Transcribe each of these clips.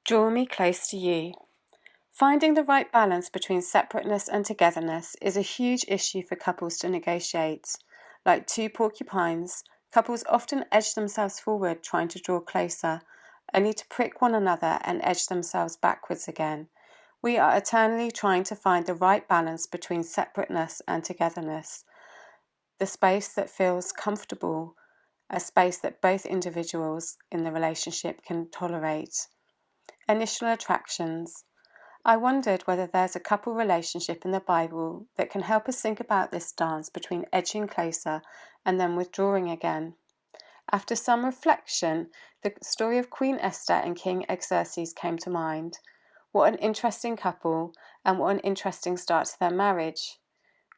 Draw me close to you. Finding the right balance between separateness and togetherness is a huge issue for couples to negotiate. Like two porcupines, couples often edge themselves forward trying to draw closer, only to prick one another and edge themselves backwards again. We are eternally trying to find the right balance between separateness and togetherness, the space that feels comfortable, a space that both individuals in the relationship can tolerate. Initial attractions. I wondered whether there's a couple relationship in the Bible that can help us think about this dance between edging closer and then withdrawing again. After some reflection, the story of Queen Esther and King Xerxes came to mind. What an interesting couple, and what an interesting start to their marriage.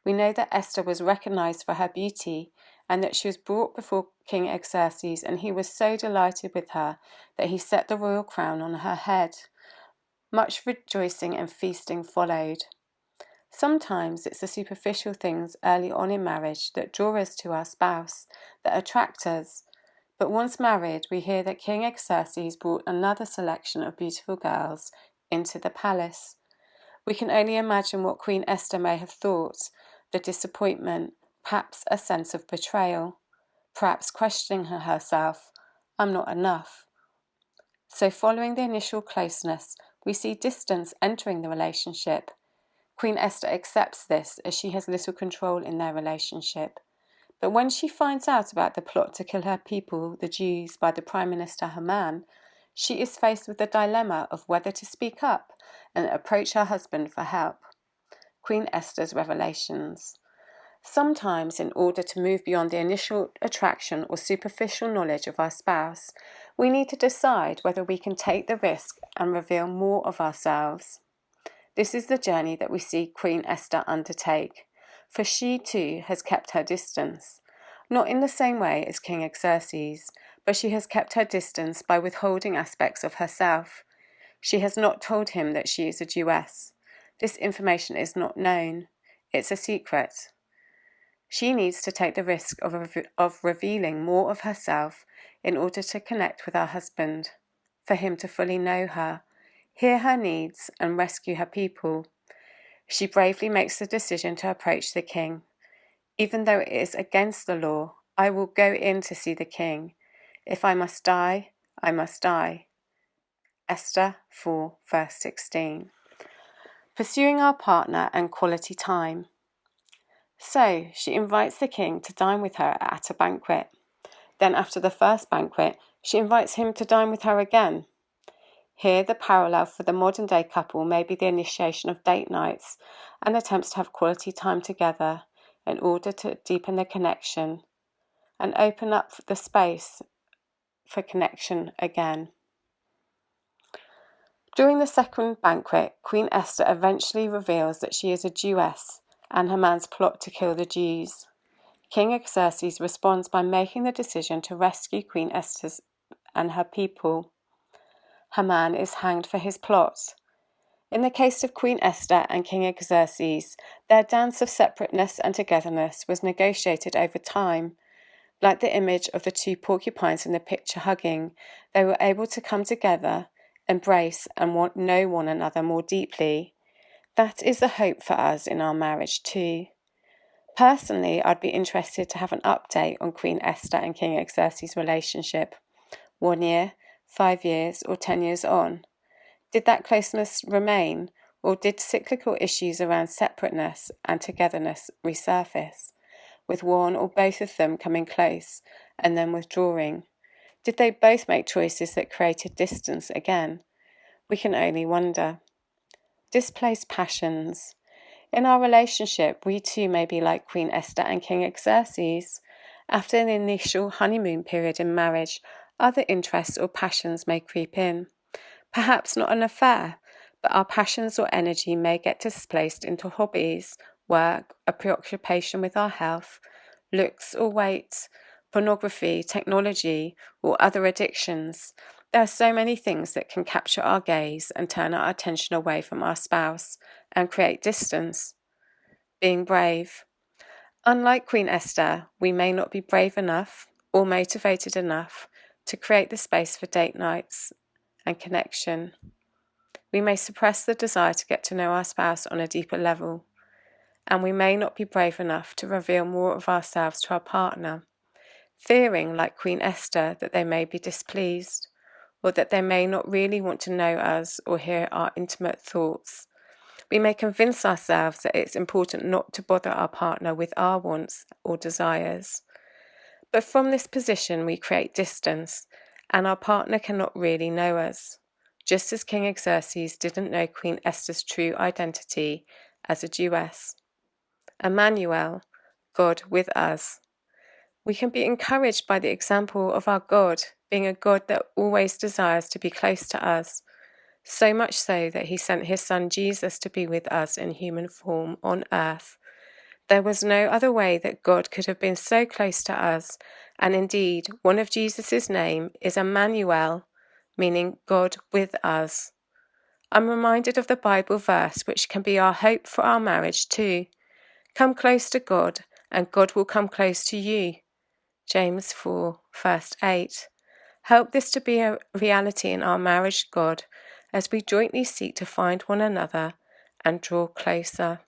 We know that Esther was recognized for her beauty, and that she was brought before King Xerxes, and he was so delighted with her that he set the royal crown on her head. Much rejoicing and feasting followed. Sometimes it's the superficial things early on in marriage that draw us to our spouse, that attract us. But once married, we hear that King Xerxes brought another selection of beautiful girls into the palace. We can only imagine what Queen Esther may have thought, the disappointment, perhaps a sense of betrayal, perhaps questioning herself, I'm not enough. So following the initial closeness, we see distance entering the relationship. Queen Esther accepts this as she has little control in their relationship. But when she finds out about the plot to kill her people, the Jews, by the Prime Minister Haman, she is faced with the dilemma of whether to speak up and approach her husband for help. Queen Esther's revelations. Sometimes, in order to move beyond the initial attraction or superficial knowledge of our spouse, we need to decide whether we can take the risk and reveal more of ourselves. This is the journey that we see Queen Esther undertake, for she too has kept her distance. Not in the same way as King Xerxes, but she has kept her distance by withholding aspects of herself. She has not told him that she is a Jewess. This information is not known. It's a secret. She needs to take the risk of revealing more of herself in order to connect with her husband, for him to fully know her, hear her needs, and rescue her people. She bravely makes the decision to approach the king. Even though it is against the law, I will go in to see the king. If I must die, I must die. Esther 4, verse 16. Pursuing our partner and quality time. So she invites the king to dine with her at a banquet. Then after the first banquet, she invites him to dine with her again. Here the parallel for the modern day couple may be the initiation of date nights and attempts to have quality time together in order to deepen the connection and open up the space for connection again. During the second banquet, Queen Esther eventually reveals that she is a Jewess and Haman's plot to kill the Jews. King Xerxes responds by making the decision to rescue Queen Esther and her people. Haman is hanged for his plot. In the case of Queen Esther and King Xerxes, their dance of separateness and togetherness was negotiated over time. Like the image of the two porcupines in the picture hugging, they were able to come together, embrace, and know one another more deeply. That is the hope for us in our marriage too. Personally, I'd be interested to have an update on Queen Esther and King Xerxes' relationship. 1 year, 5 years, or 10 years on. Did that closeness remain, or did cyclical issues around separateness and togetherness resurface, with one or both of them coming close and then withdrawing? Did they both make choices that created distance again? We can only wonder. Displaced passions. In our relationship, we too may be like Queen Esther and King Xerxes. After an initial honeymoon period in marriage, other interests or passions may creep in. Perhaps not an affair, but our passions or energy may get displaced into hobbies, work, a preoccupation with our health, looks or weight, pornography, technology, or other addictions. There are so many things that can capture our gaze and turn our attention away from our spouse and create distance. Being brave. Unlike Queen Esther, we may not be brave enough or motivated enough to create the space for date nights and connection. We may suppress the desire to get to know our spouse on a deeper level, and we may not be brave enough to reveal more of ourselves to our partner, fearing, like Queen Esther, that they may be displeased, or that they may not really want to know us or hear our intimate thoughts. We may convince ourselves that it's important not to bother our partner with our wants or desires. But from this position, we create distance, and our partner cannot really know us, just as King Xerxes didn't know Queen Esther's true identity as a Jewess. Emmanuel, God with us. We can be encouraged by the example of our God being a God that always desires to be close to us, so much so that he sent his son Jesus to be with us in human form on earth. There was no other way that God could have been so close to us, and indeed, one of Jesus' name is Emmanuel, meaning God with us. I'm reminded of the Bible verse which can be our hope for our marriage too. Come close to God, and God will come close to you. James 4, verse 8. Help this to be a reality in our marriage, God, as we jointly seek to find one another and draw closer.